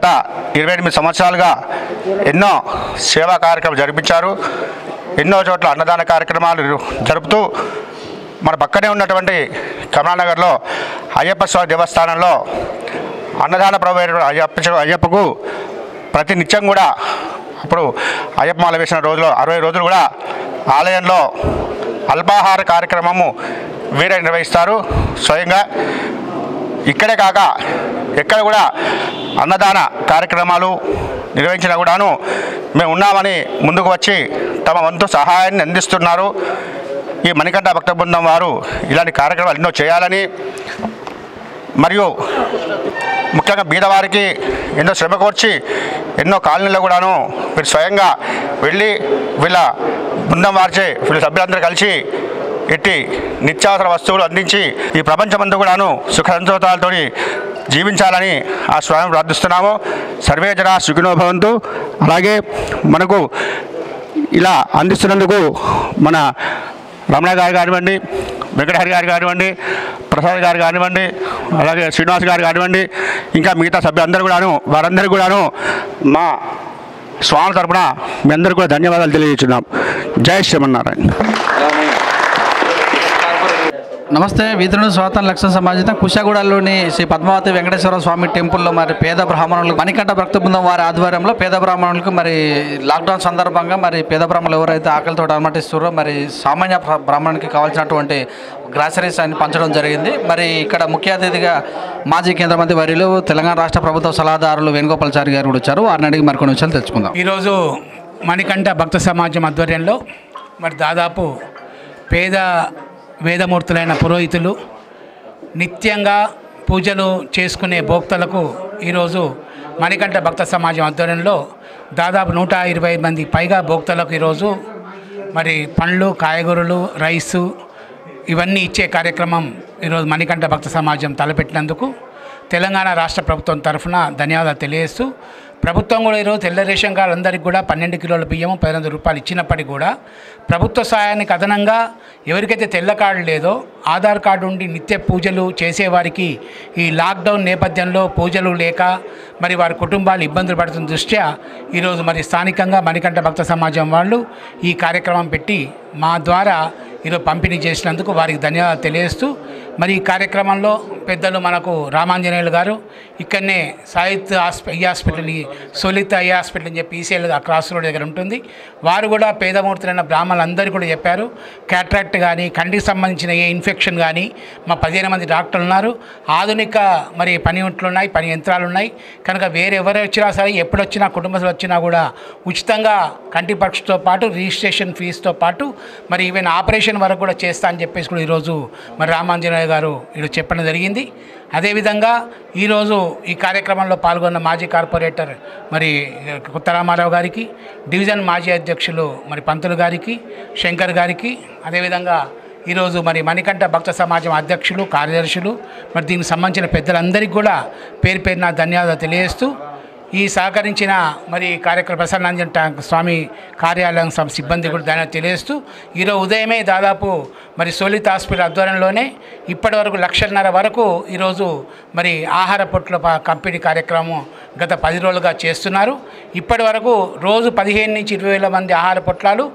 గత 28 సంవత్సరాలుగా ఎన్నో సేవా కార్యక్రమాలు జరిపించారు. ఎన్నో చోట్ల అన్నదాన కార్యక్రమాలు జరుపుతూ మన పక్కనే ఉన్నటువంటి కమలానగర్లో అయ్యప్ప స్వామి దేవస్థానంలో అన్నదాన ప్రభు అయ్యప్పకు ప్రతి నిత్యం కూడా అప్పుడు అయ్యప్ప మాల వేసిన రోజులో 60 రోజులు కూడా ఆలయంలో అల్పాహార కార్యక్రమము వీరే నిర్వహిస్తారు స్వయంగా. ఇక్కడే కాక ఎక్కడ కూడా అన్నదాన కార్యక్రమాలు నిర్వహించినా కూడాను మేము ఉన్నామని ముందుకు వచ్చి తమ వంతు సహాయాన్ని అందిస్తున్నారు. ఈ మణికంఠ భక్త బృందం వారు ఇలాంటి కార్యక్రమాలు ఎన్నో చేయాలని, మరియు ముఖ్యంగా బీదవారికి ఎన్నో శ్రమ కోర్చి ఎన్నో కాలనీలో కూడాను వీరు స్వయంగా వెళ్ళి వీళ్ళ బృందం వారిచే వీళ్ళ సభ్యులందరూ కలిసి ఎట్టి నిత్యావసర వస్తువులు అందించి ఈ ప్రపంచమంతా కూడాను సుఖ సంతోషాలతో జీవించాలని ఆ స్వామి ప్రార్థిస్తున్నాము. సర్వే జనా సుఖినో భవంతు. అలాగే మనకు ఇలా అందిస్తున్నందుకు మన రమణ గారు కానివ్వండి, వెంకటహరి గారు కానివ్వండి, ప్రసాద్ గారు కానివ్వండి, అలాగే శ్రీనివాస్ గారు కానివ్వండి, ఇంకా మిగతా సభ్యులందరూ కూడాను వారందరికీ కూడాను మా స్వామి తరపున మీ అందరికీ కూడా ధన్యవాదాలు తెలియజేస్తున్నాం. జై శ్రీమన్నారాయణ. నమస్తే. వీధులను స్వాతంత్ర లక్ష్య సమాజిత కుషాగూడలోని శ్రీ పద్మావతి వెంకటేశ్వర స్వామి టెంపుల్లో మరి పేద బ్రాహ్మణులకు మణికంఠ భక్త బృందం వారి ఆధ్వర్యంలో పేద బ్రాహ్మణులకు మరి లాక్డౌన్ సందర్భంగా మరి పేద బ్రాహ్మణులు ఎవరైతే ఆకలితో అలమటిస్తారో మరి సామాన్య బ్రాహ్మణునికి కావాల్సినటువంటి గ్రాసరీస్ అని పంచడం జరిగింది. మరి ఇక్కడ ముఖ్య అతిథిగా మాజీ కేంద్ర మంత్రి వర్యులు తెలంగాణ రాష్ట్ర ప్రభుత్వ సలహాదారులు వేణుగోపాల్చారి గారు కూడా వచ్చారు. వారిని అడిగి మరికొన్ని విషయాలు తెచ్చుకుందాం. ఈరోజు మణికంఠ భక్త సమాజం ఆధ్వర్యంలో మరి దాదాపు పేద వేదమూర్తులైన పురోహితులు నిత్యంగా పూజలు చేసుకునే భోక్తలకు ఈరోజు మణికంఠ భక్త సమాజం ఆధ్వర్యంలో దాదాపు 120 మంది పైగా భోక్తలకు ఈరోజు మరి పండ్లు, కాయగూరలు, రైసు ఇవన్నీ ఇచ్చే కార్యక్రమం ఈరోజు మణికంఠ భక్త సమాజం తలపెట్టినందుకు తెలంగాణ రాష్ట్ర ప్రభుత్వం తరఫున ధన్యవాదాలు తెలియజేస్తూ, ప్రభుత్వం కూడా ఈరోజు తెల్ల రేషన్ కార్డు అందరికీ కూడా 12 కిలోల బియ్యము 1500 రూపాయలు ఇచ్చినప్పటికీ కూడా ప్రభుత్వ సహాయానికి అదనంగా ఎవరికైతే తెల్ల కార్డు లేదో ఆధార్ కార్డు ఉండి నిత్య పూజలు చేసేవారికి ఈ లాక్డౌన్ నేపథ్యంలో పూజలు లేక మరి వారి కుటుంబాలు ఇబ్బందులు పడుతున్న దృష్ట్యా ఈరోజు మరి స్థానికంగా మణికంఠ భక్త సమాజం వాళ్ళు ఈ కార్యక్రమం పెట్టి మా ద్వారా ఈరోజు పంపిణీ చేసినందుకు వారికి ధన్యవాదాలు తెలియజేస్తూ, మరి ఈ కార్యక్రమంలో పెద్దలు మనకు రామాంజనేయులు గారు ఇక్కడనే సాహిత్ హాస్పిటల్ సోలిత్ ఐ హాస్పిటల్ అని చెప్పి ఈసీఎల్ క్రాస్ రోడ్ దగ్గర ఉంటుంది. వారు కూడా పేదమూర్తులైన బ్రాహ్మణులందరూ కూడా చెప్పారు. క్యాట్రాక్ట్ కానీ కంటికి సంబంధించిన ఏ ఇన్ఫెక్షన్ కానీ మా 15 మంది డాక్టర్లు ఉన్నారు. ఆధునిక మరి పనిముట్లు ఉన్నాయి, పని యంత్రాలు ఉన్నాయి. కనుక వేరే ఎవరు వచ్చినా సరే ఎప్పుడు వచ్చినా కుటుంబ వచ్చినా కూడా ఉచితంగా కంటి పరీక్షతో పాటు రిజిస్ట్రేషన్ ఫీజుతో పాటు మరి ఈవెన్ ఆపరేషన్ వరకు కూడా చేస్తా అని చెప్పేసి కూడా ఈరోజు మరి రామాంజనేయ గారు ఈరోజు చెప్పడం జరిగింది. అదేవిధంగా ఈరోజు ఈ కార్యక్రమంలో పాల్గొన్న మాజీ కార్పొరేటర్ మరి కొత్త రామారావు గారికి, డివిజన్ మాజీ అధ్యక్షులు మరి పంతులు గారికి, శంకర్ గారికి, అదేవిధంగా ఈరోజు మరి మణికంఠ భక్త సమాజం అధ్యక్షులు, కార్యదర్శులు మరి దీనికి సంబంధించిన పెద్దలందరికీ కూడా పేరు పేరున ధన్యవాదాలు తెలియజేస్తూ, ఈ సహకరించిన మరి కార్యక్రమ ప్రసన్నాంజన స్వామి కార్యాలయం సిబ్బంది కూడా ధన్యవాదాలు తెలియజేస్తూ, ఈరోజు ఉదయమే దాదాపు మరి సోలిత్ హాస్పిటల్ ఆధ్వర్యంలోనే ఇప్పటి వరకు 1.5 లక్షల వరకు ఈరోజు మరి ఆహార పొట్ల పంపిణీ కార్యక్రమం గత 10 రోజులుగా చేస్తున్నారు. ఇప్పటి వరకు రోజు 15 నుంచి 20 వేల మంది ఆహార పొట్లాలు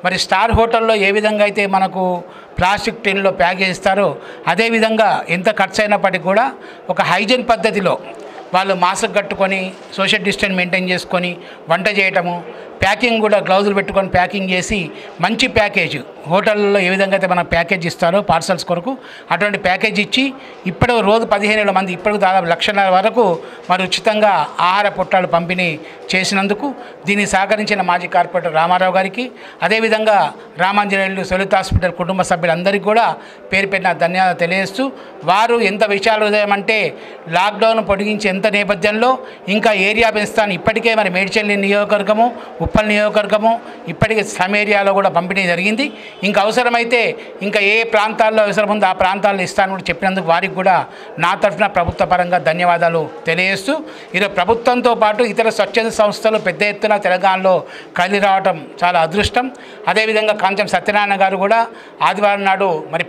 మరి స్టార్ హోటల్లో ఏ విధంగా అయితే మనకు ప్లాస్టిక్ టిన్లో ప్యాక్ చేస్తారో అదేవిధంగా ఎంత ఖర్చు అయినప్పటికీ కూడా ఒక హైజీన్ పద్ధతిలో వాళ్ళు మాస్క్ కట్టుకొని సోషల్ డిస్టెన్స్ మెయింటైన్ చేసుకొని వంట చేయటము, ప్యాకింగ్ కూడా గ్లౌజులు పెట్టుకొని ప్యాకింగ్ చేసి మంచి ప్యాకేజ్ హోటల్లో ఏ విధంగా అయితే మనం ప్యాకేజ్ ఇస్తారో పార్సల్స్ కొరకు అటువంటి ప్యాకేజ్ ఇచ్చి ఇప్పటి రోజు 15,000 మంది ఇప్పటికి దాదాపు 1 లక్షల వరకు మరి ఉచితంగా ఆహార పొట్లాలు పంపిణీ చేసినందుకు దీన్ని సహకరించిన మాజీ కార్పొరేటర్ రామారావు గారికి, అదేవిధంగా రామాంజనేయులు సోలిత్ హాస్పిటల్ కుటుంబ సభ్యులందరికీ కూడా పేరు పెట్టిన ధన్యవాదాలు తెలియజేస్తూ, వారు ఎంత విషయాలు ఉదయమంటే లాక్డౌన్ పొడిగించే ఎంత నేపథ్యంలో ఇంకా ఏరియా పెంచుతాను ఇప్పటికే మరి మేడ్చల్ నియోజకవర్గము ఉప్పల్ నియోజకవర్గము ఇప్పటికే స్లమ్ ఏరియాలో కూడా పంపిణీ జరిగింది. ఇంకా అవసరమైతే ఇంకా ఏ ప్రాంతాల్లో అవసరం ఉందో ఆ ప్రాంతాల్లో ఇస్తాను కూడా చెప్పినందుకు వారికి కూడా నా తరఫున ప్రభుత్వ పరంగా ధన్యవాదాలు తెలియజేస్తూ, ఈరోజు ప్రభుత్వంతో పాటు ఇతర స్వచ్ఛంద సంస్థలు పెద్ద ఎత్తున తెలంగాణలో కదిలి రావటం చాలా అదృష్టం. అదేవిధంగా కాంచం సత్యనారాయణ గారు కూడా ఆదివారం నాడు మరి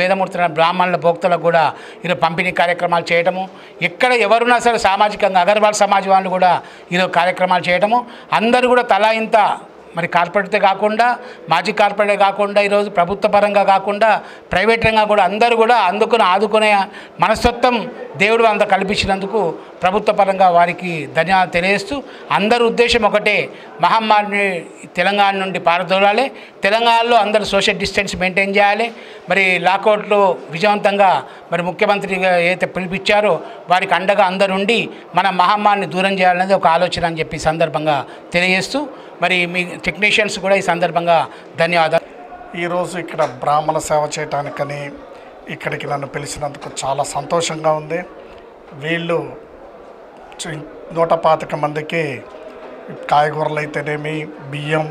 వేదమూర్తుల బ్రాహ్మణుల భోక్తలకు కూడా ఈరోజు పంపిణీ కార్యక్రమాలు చేయటము, ఎక్కడ ఎవరున్నా సరే సామాజికంగా అగర్వాల్ సమాజ్ వాళ్ళు కూడా ఈరోజు కార్యక్రమాలు చేయటము, అందరూ కూడా తలా ఇంత మరి కార్పొరేటే కాకుండా మాజీ కార్పొరేటే కాకుండా ఈరోజు ప్రభుత్వ పరంగా కాకుండా ప్రైవేట్ రంగా కూడా అందరూ కూడా ఆదుకునే మనస్తత్వం దేవుడు అంత కల్పించినందుకు ప్రభుత్వ పరంగా వారికి ధన్యవాదాలు తెలియజేస్తూ, అందరి ఉద్దేశం ఒకటే, మహమ్మారిని తెలంగాణ నుండి పారదోలాలి, తెలంగాణలో అందరూ సోషల్ డిస్టెన్స్ మెయింటైన్ చేయాలి, మరి లాకౌట్లు విజయవంతంగా మరి ముఖ్యమంత్రిగా ఏదైతే పిలిపించారో వారికి అండగా అందరుండి మన మహమ్మారిని దూరం చేయాలనేది ఒక ఆలోచన అని చెప్పి సందర్భంగా తెలియజేస్తూ, మరి మీ టెక్నీషియన్స్ కూడా ఈ సందర్భంగా ధన్యవాదాలు. ఈరోజు ఇక్కడ బ్రాహ్మణ సేవ చేయటానికని ఇక్కడికి నన్ను పిలిచినందుకు చాలా సంతోషంగా ఉంది. వీళ్ళు 125 మందికి కాయగూరలు అయితేనేమి, బియ్యం,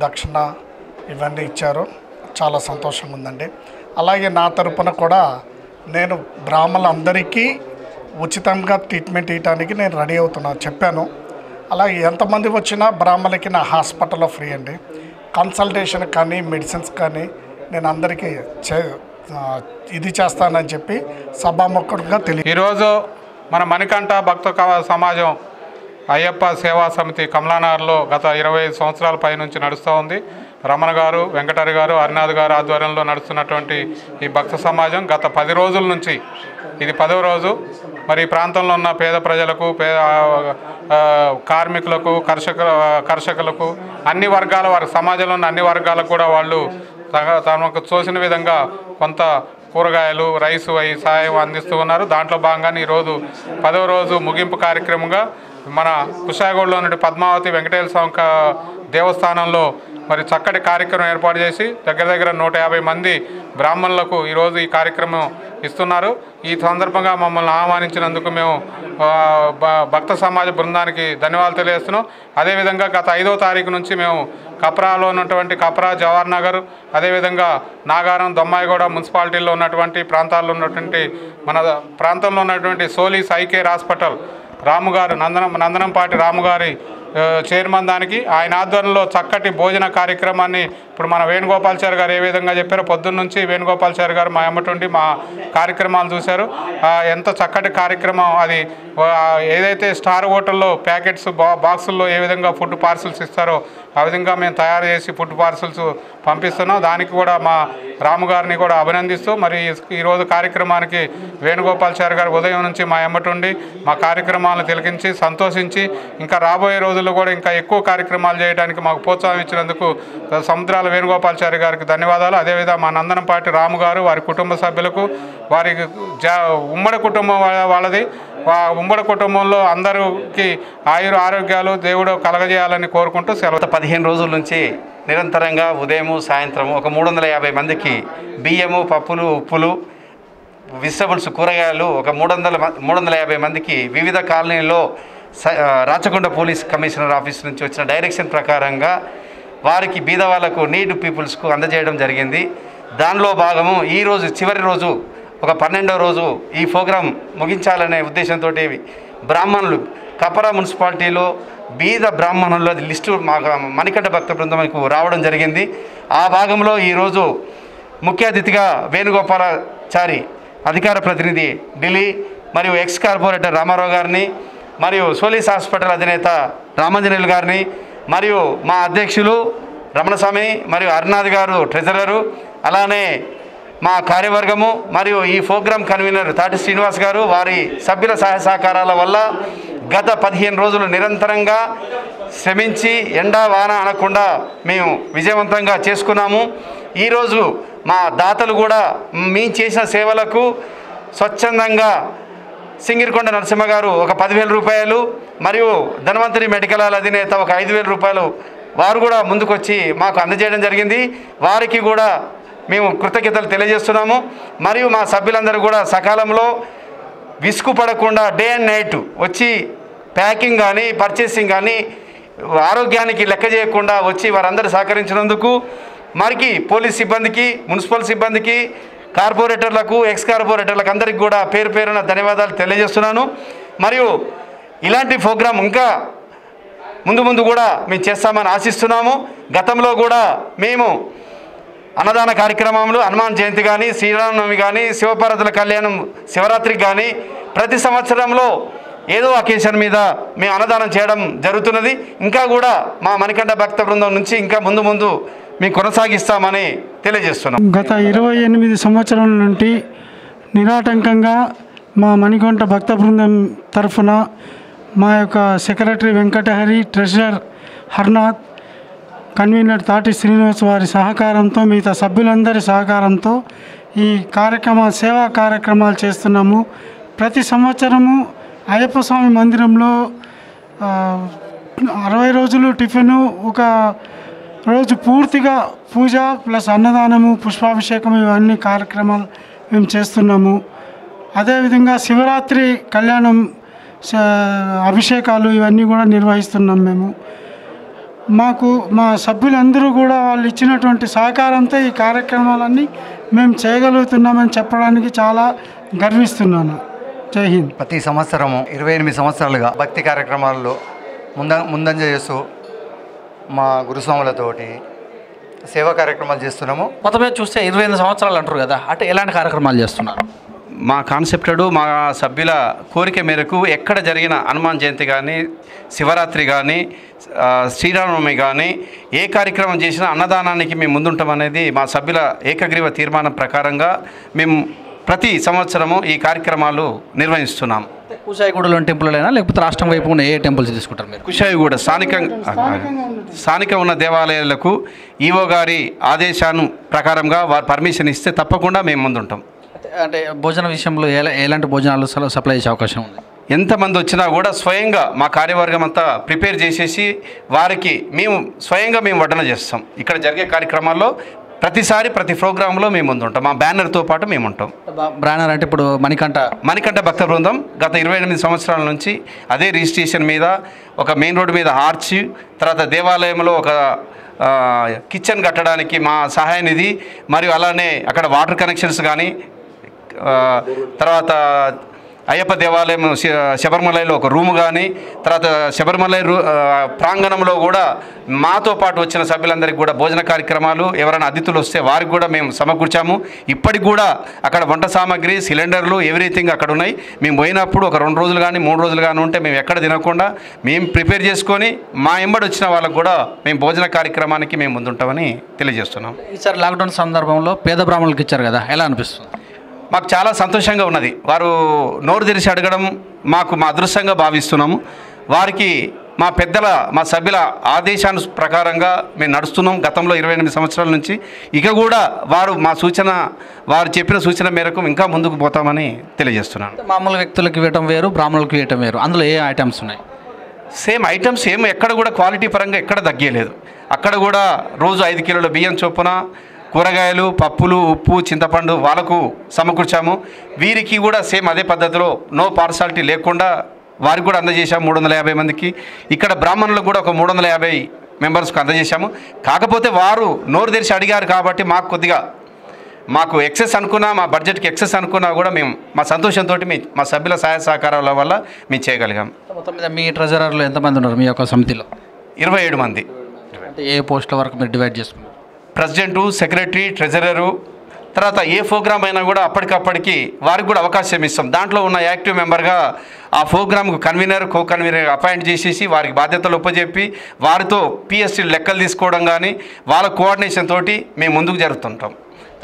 దక్షిణ ఇవన్నీ ఇచ్చారు. చాలా సంతోషంగా ఉందండి. అలాగే నా తరపున కూడా నేను బ్రాహ్మణులందరికీ ఉచితంగా ట్రీట్మెంట్ ఇవ్వడానికి నేను రెడీ అవుతున్నాను చెప్పాను. అలాగే ఎంతమంది వచ్చినా బ్రాహ్మణులకి నా హాస్పిటల్లో ఫ్రీ అండి. కన్సల్టేషన్ కానీ మెడిసిన్స్ కానీ నేను అందరికీ ఇది చేస్తానని చెప్పి సభాముఖంగా ఈరోజు మన మణికంఠ భక్త సమాజం అయ్యప్ప సేవా సమితి కమలానగర్లో గత 25 సంవత్సరాల పై నుంచి నడుస్తూ ఉంది. రమణ గారు, వెంకటరి గారు, హరినాథ్ గారు ఆధ్వర్యంలో నడుస్తున్నటువంటి ఈ భక్త సమాజం గత 10 రోజుల నుంచి ఇది 10వ రోజు. మరి ఈ ప్రాంతంలో ఉన్న పేద ప్రజలకు, కార్మికులకు, కర్షకులకు అన్ని వర్గాల వారి సమాజంలో ఉన్న అన్ని వర్గాలకు కూడా వాళ్ళు తమకు తోచిన విధంగా కొంత కూరగాయలు, రైసు అవి సహాయం అందిస్తూ ఉన్నారు. దాంట్లో భాగంగానే ఈరోజు 10వ రోజు ముగింపు కార్యక్రమంగా మన కుషాగూడలో నుండి పద్మావతి వెంకటేశ్వర స్వామి దేవస్థానంలో మరి చక్కటి కార్యక్రమం ఏర్పాటు చేసి దగ్గర 150 మంది బ్రాహ్మణులకు ఈరోజు ఈ కార్యక్రమం ఇస్తున్నారు. ఈ సందర్భంగా మమ్మల్ని ఆహ్వానించినందుకు మేము భక్త సమాజ బృందానికి ధన్యవాదాలు తెలియజేస్తున్నాం. అదేవిధంగా గత 5వ తారీఖు నుంచి మేము కప్రాలో ఉన్నటువంటి కప్రా, జవహర్ నగర్, అదేవిధంగా నాగారం, దొమ్మాయిగూడ మున్సిపాలిటీల్లో ఉన్నటువంటి ప్రాంతాల్లో ఉన్నటువంటి మన ప్రాంతంలో ఉన్నటువంటి సోలీస్ ఐకేర్ హాస్పిటల్ రాముగారు నందనంపాటి రాముగారి చైర్మన్ దానికి ఆయన ఆధ్వర్యంలో చక్కటి భోజన కార్యక్రమాన్ని ఇప్పుడు మన వేణుగోపాల్చారి గారు ఏ విధంగా చెప్పారో పొద్దున్న నుంచి వేణుగోపాల్చారి గారు మా ఎమ్మటుండి మా కార్యక్రమాలు చూశారు. ఎంత చక్కటి కార్యక్రమం అది. ఏదైతే స్టార్ హోటల్లో ప్యాకెట్స్ బాక్సుల్లో ఏ విధంగా ఫుడ్ పార్సల్స్ ఇస్తారో ఆ విధంగా మేము తయారు చేసి ఫుడ్ పార్సల్స్ పంపిస్తున్నాం. దానికి కూడా మా రాము గారిని కూడా అభినందిస్తూ మరి ఈరోజు కార్యక్రమానికి వేణుగోపాల్చారి గారు ఉదయం నుంచి మా ఎమ్మటుండి మా కార్యక్రమాలను తిలకించి సంతోషించి ఇంకా రాబోయే రోజుల్లో కూడా ఇంకా ఎక్కువ కార్యక్రమాలు చేయడానికి మాకు ప్రోత్సాహం ఇచ్చినందుకు సముద్రాల వేణుగోపాల్చారి గారికి ధన్యవాదాలు. అదేవిధంగా మా నందనంపాటి రాము గారు, వారి కుటుంబ సభ్యులకు, వారికి ఉమ్మడి కుటుంబం వాళ్ళది, ఉమ్మడి కుటుంబంలో అందరికీ ఆరోగ్యాలు దేవుడు కలగజేయాలని కోరుకుంటూ సెలవు. 15 రోజుల నుంచి నిరంతరంగా ఉదయము సాయంత్రము ఒక 350 మందికి బియ్యము, పప్పులు, ఉప్పులు, వెజిటబుల్స్, కూరగాయలు ఒక 350 మందికి వివిధ కాలనీల్లో రాచకొండ పోలీస్ కమిషనర్ ఆఫీస్ నుంచి వచ్చిన డైరెక్షన్ ప్రకారంగా వారికి బీద వాళ్ళకు, నీడ్ పీపుల్స్కు అందజేయడం జరిగింది. దానిలో భాగము ఈరోజు చివరి రోజు ఒక 12వ రోజు ఈ ప్రోగ్రాం ముగించాలనే ఉద్దేశంతో బ్రాహ్మణులు కపరా మున్సిపాలిటీలో బీద బ్రాహ్మణుల లిస్టు మా మణికంఠ భక్త బృందంకు రావడం జరిగింది. ఆ భాగంలో ఈరోజు ముఖ్య అతిథిగా వేణుగోపాలాచారి అధికార ప్రతినిధి ఢిల్లీ మరియు ఎక్స్ కార్పొరేటర్ రామారావు గారిని, మరియు సోలీస్ హాస్పిటల్ అధినేత రామాంజనేయులు గారిని, మరియు మా అధ్యక్షులు రమణస్వామి మరియు హరినాథ్ గారు ట్రెజరరు, అలానే మా కార్యవర్గము మరియు ఈ ప్రోగ్రాం కన్వీనర్ తాటి శ్రీనివాస్ గారు, వారి సభ్యుల సహాయ సహకారాల వల్ల గత 15 రోజులు నిరంతరంగా శ్రమించి ఎండా వాన అనకుండా మేము విజయవంతంగా చేసుకున్నాము. ఈరోజు మా దాతలు కూడా మేము చేసిన సేవలకు స్వచ్ఛందంగా సింగిరికొండ నరసింహ గారు ఒక 10,000 రూపాయలు, మరియు ధన్వంతరి మెడికల్ అధినేత ఒక 5,000 రూపాయలు వారు కూడా ముందుకొచ్చి మాకు అందజేయడం జరిగింది. వారికి కూడా మేము కృతజ్ఞతలు తెలియజేస్తున్నాము. మరియు మా సభ్యులందరూ కూడా సకాలంలో విసుగు పడకుండా డే అండ్ నైట్ వచ్చి ప్యాకింగ్ కానీ పర్చేసింగ్ కానీ ఆరోగ్యానికి లెక్క చేయకుండా వచ్చి వారందరూ సహకరించినందుకు మరికి పోలీస్ సిబ్బందికి, మున్సిపల్ సిబ్బందికి, కార్పొరేటర్లకు, ఎక్స్ కార్పొరేటర్లకు అందరికీ కూడా పేరు పేరున ధన్యవాదాలు తెలియజేస్తున్నాను. మరియు ఇలాంటి ప్రోగ్రాం ఇంకా ముందు ముందు కూడా మేము చేస్తామని ఆశిస్తున్నాము. గతంలో కూడా మేము అన్నదాన కార్యక్రమంలో హనుమాన్ జయంతి కానీ, శ్రీరామనవమి కానీ, శివపార్వతుల కళ్యాణం శివరాత్రికి కానీ ప్రతి సంవత్సరంలో ఏదో అకేషన్ మీద మేము అన్నదానం చేయడం జరుగుతున్నది. ఇంకా కూడా మా మణికంఠ భక్త బృందం నుంచి ఇంకా ముందు ముందు మేము కొనసాగిస్తామని తెలియజేస్తున్నాం. గత 28 సంవత్సరాల నుండి నిరాటంకంగా మా మణికంఠ భక్త బృందం తరఫున మా యొక్క సెక్రటరీ వెంకటహరి, ట్రెజరర్ హర్నాథ్, కన్వీనర్ తాటి శ్రీనివాస్ వారి సహకారంతో, మిగతా సభ్యులందరి సహకారంతో ఈ సేవా కార్యక్రమాలు చేస్తున్నాము. ప్రతి సంవత్సరము అయ్యప్ప స్వామి మందిరంలో 60 రోజులు టిఫిను, ఒక రోజు పూర్తిగా పూజ ప్లస్ అన్నదానము, పుష్పాభిషేకం ఇవన్నీ కార్యక్రమాలు మేము చేస్తున్నాము. అదేవిధంగా శివరాత్రి కళ్యాణం, అభిషేకాలు ఇవన్నీ కూడా నిర్వహిస్తున్నాం మేము. మా సభ్యులందరూ కూడా వాళ్ళు ఇచ్చినటువంటి సహకారంతో ఈ కార్యక్రమాలన్నీ మేము చేయగలుగుతున్నామని చెప్పడానికి చాలా గర్విస్తున్నాను. జై హింద్. ప్రతి సంవత్సరము 28 సంవత్సరాలుగా భక్తి కార్యక్రమాల్లో ముందంజ చేస్తూ మా గురుస్వాములతోటి సేవా కార్యక్రమాలు చేస్తున్నాము. మొత్తం మీద చూస్తే 28 సంవత్సరాలు అంటారు కదా, అంటే ఎలాంటి కార్యక్రమాలు చేస్తున్నారు? మా కాన్సెప్టెడ్ మా సభ్యుల కోరిక మేరకు ఎక్కడ జరిగిన హనుమాన్ జయంతి కానీ, శివరాత్రి కానీ, శ్రీరామనవమి కానీ ఏ కార్యక్రమం చేసినా అన్నదానానికి మేము ముందుంటాం అనేది మా సభ్యుల ఏకగ్రీవ తీర్మానం ప్రకారంగా మేము ప్రతి సంవత్సరము ఈ కార్యక్రమాలు నిర్వహిస్తున్నాం. కుషాయిగూడలోని టెంపుల్లోనైనా లేకపోతే రాష్ట్రం వైపు ఉన్న ఏ టెంపుల్స్ తీసుకుంటారు మీరు? కుషాయిగూడ స్థానిక ఉన్న దేవాలయాలకు ఈవో గారి ఆదేశాను ప్రకారంగా వారు పర్మిషన్ ఇస్తే తప్పకుండా మేము ముందుంటాం. అంటే భోజన విషయంలో ఎలాంటి భోజనాలు సప్లై చేసే అవకాశం ఉంది? ఎంతమంది వచ్చినా కూడా స్వయంగా మా కార్యవర్గం అంతా ప్రిపేర్ చేసేసి వారికి మేము స్వయంగా వడ్డన చేస్తాం. ఇక్కడ జరిగే కార్యక్రమాల్లో ప్రతి ప్రోగ్రాంలో మేము ముందుంటాం. మా బ్యానర్తో పాటు మేము ఉంటాం. బ్యానర్ అంటే ఇప్పుడు మణికంఠ భక్త బృందం గత 28 సంవత్సరాల నుంచి అదే రిజిస్ట్రేషన్ మీద ఒక మెయిన్ రోడ్డు మీద ఆర్చ్, తర్వాత దేవాలయంలో ఒక కిచెన్ కట్టడానికి మా సహాయ నిధి, మరియు అలానే అక్కడ వాటర్ కనెక్షన్స్ కానీ, తర్వాత అయ్యప్ప దేవాలయం శబరిమలలో ఒక రూము కానీ, తర్వాత శబరిమల ప్రాంగణంలో కూడా మాతో పాటు వచ్చిన సభ్యులందరికీ కూడా భోజన కార్యక్రమాలు, ఎవరైనా అతిథులు వస్తే వారికి కూడా మేము సమకూర్చాము. ఇప్పటికి కూడా అక్కడ వంట సామాగ్రి, సిలిండర్లు, ఎవ్రీథింగ్ అక్కడ ఉన్నాయి. మేము పోయినప్పుడు ఒక 2 రోజులు కానీ 3 రోజులు కానీ ఉంటే మేము ఎక్కడ తినకుండా మేము ప్రిపేర్ చేసుకొని మా ఎంబడి వచ్చిన వాళ్ళకు కూడా మేము భోజన కార్యక్రమానికి మేము ముందుంటామని తెలియజేస్తున్నాం. ఈసారి లాక్డౌన్ సందర్భంలో పేద బ్రాహ్మణులకు ఇచ్చారు కదా, ఎలా అనిపిస్తుంది? మాకు చాలా సంతోషంగా ఉన్నది. వారు నోరు తెరిచి అడగడం మా అదృష్టంగా భావిస్తున్నాము. వారికి మా సభ్యుల ఆదేశాను ప్రకారంగా మేము నడుస్తున్నాం గతంలో 28 సంవత్సరాల నుంచి. ఇక కూడా వారు చెప్పిన సూచన మేరకు ఇంకా ముందుకు పోతామని తెలియజేస్తున్నాను. మామూలు వ్యక్తులకు ఇవ్వటం వేరు, బ్రాహ్మణులకు ఇవ్వటం వేరు, అందులో ఏ ఐటమ్స్ ఉన్నాయి? సేమ్ ఐటమ్స్ ఎక్కడ కూడా క్వాలిటీ పరంగా ఎక్కడ తగ్గలేదు. అక్కడ కూడా రోజు 5 కిలోల బియ్యం చొప్పున, కూరగాయలు, పప్పులు, ఉప్పు, చింతపండు వాళ్ళకు సమకూర్చాము. వీరికి కూడా సేమ్ అదే పద్ధతిలో నో పార్సాలిటీ లేకుండా వారికి కూడా అందజేశాము 350 మందికి. ఇక్కడ బ్రాహ్మణులకు కూడా ఒక 350 మెంబర్స్కి అందజేశాము. కాకపోతే వారు నోరు తెరిచి అడిగారు కాబట్టి మాకు ఎక్సెస్ అనుకున్నా, మా బడ్జెట్కి ఎక్సెస్ అనుకున్నా కూడా మేము మా సంతోషంతో మా సభ్యుల సహాయ సహకారాల వల్ల మేము చేయగలిగాం. మొత్తం మీద మీ ట్రెజరర్లు ఎంతమంది ఉన్నారు మీ యొక్క సమితిలో? 27 మంది. అంటే ఏ పోస్టుల వరకు మీరు డివైడ్ చేసుకున్నారు? ప్రెసిడెంటు, సెక్రటరీ, ట్రెజరరు, తర్వాత ఏ ప్రోగ్రామ్ అయినా కూడా అప్పటికప్పటికి వారికి కూడా అవకాశం ఇస్తాం. దాంట్లో ఉన్న యాక్టివ్ మెంబర్గా ఆ ప్రోగ్రామ్కు కన్వీనర్, కో కన్వీనర్ అపాయింట్ చేసేసి వారికి బాధ్యతలు ఒప్పజెప్పి వారితో పిఎస్సీ లెక్కలు తీసుకోవడం కానీ వాళ్ళ కోఆర్డినేషన్ తోటి మేము ముందుకు జరుగుతుంటాం.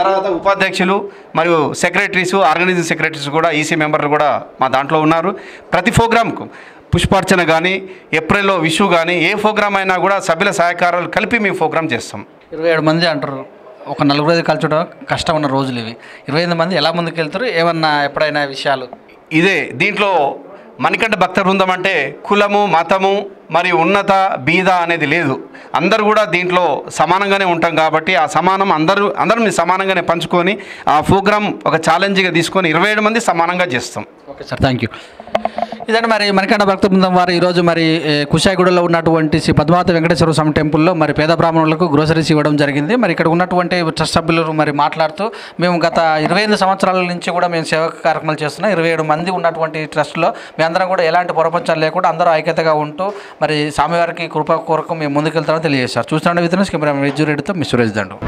తర్వాత ఉపాధ్యక్షులు మరియు సెక్రటరీసు, ఆర్గనైజింగ్ సెక్రటరీస్ కూడా, ఈసీ మెంబర్లు కూడా మా దాంట్లో ఉన్నారు. ప్రతి ప్రోగ్రాంకు పుష్పార్చన కానీ, ఏప్రిల్లో విషు కానీ ఏ ప్రోగ్రామ్ అయినా కూడా సభ్యుల సహకారాలు కలిపి మేము ప్రోగ్రామ్ చేస్తాం. 27 మంది అంటారు, ఒక 4 కల్చడం కష్టం ఉన్న రోజులు ఇవి. 28 మంది ఎలా ముందుకు వెళ్తారు? ఏమన్నా ఎప్పుడైనా విషయాలు? దీంట్లో మణికంఠ భక్త బృందం అంటే కులము, మతము మరియు ఉన్నత బీద అనేది లేదు. అందరూ కూడా దీంట్లో సమానంగానే ఉంటాం కాబట్టి ఆ సమానం అందరం సమానంగానే పంచుకొని ఆ ప్రోగ్రామ్ ఒక ఛాలెంజ్గా తీసుకొని 27 మంది సమానంగా చేస్తాం. Okay sir, thank you. ఇదంటే మరి మణికంఠ భక్త బృందం వారు ఈరోజు మరి కుషాయిగూడలో ఉన్నటువంటి శ్రీ పద్మావతి వెంకటేశ్వర స్వామి టెంపుల్లో మరి పేద బ్రాహ్మణులకు గ్రోసరీస్ ఇవ్వడం జరిగింది. మరి ఇక్కడ ఉన్నటువంటి ట్రస్ట్ సభ్యులు మరి మాట్లాడుతూ మేము గత 28 సంవత్సరాల నుంచి కూడా మేము సేవా కార్యక్రమాలు చేస్తున్నాం. 27 మంది ఉన్నటువంటి ట్రస్ట్లో మీ అందరం కూడా ఎలాంటి పొరపంచాలు లేకుండా అందరూ ఐక్యతగా ఉంటూ మరి స్వామివారికి కృప కొరకు మేము ముందుకెళ్తామని తెలియజేశారు. చూస్తున్న విధంగా కెమెరా విజయరెడ్డితో మీ సురేష్ దండు.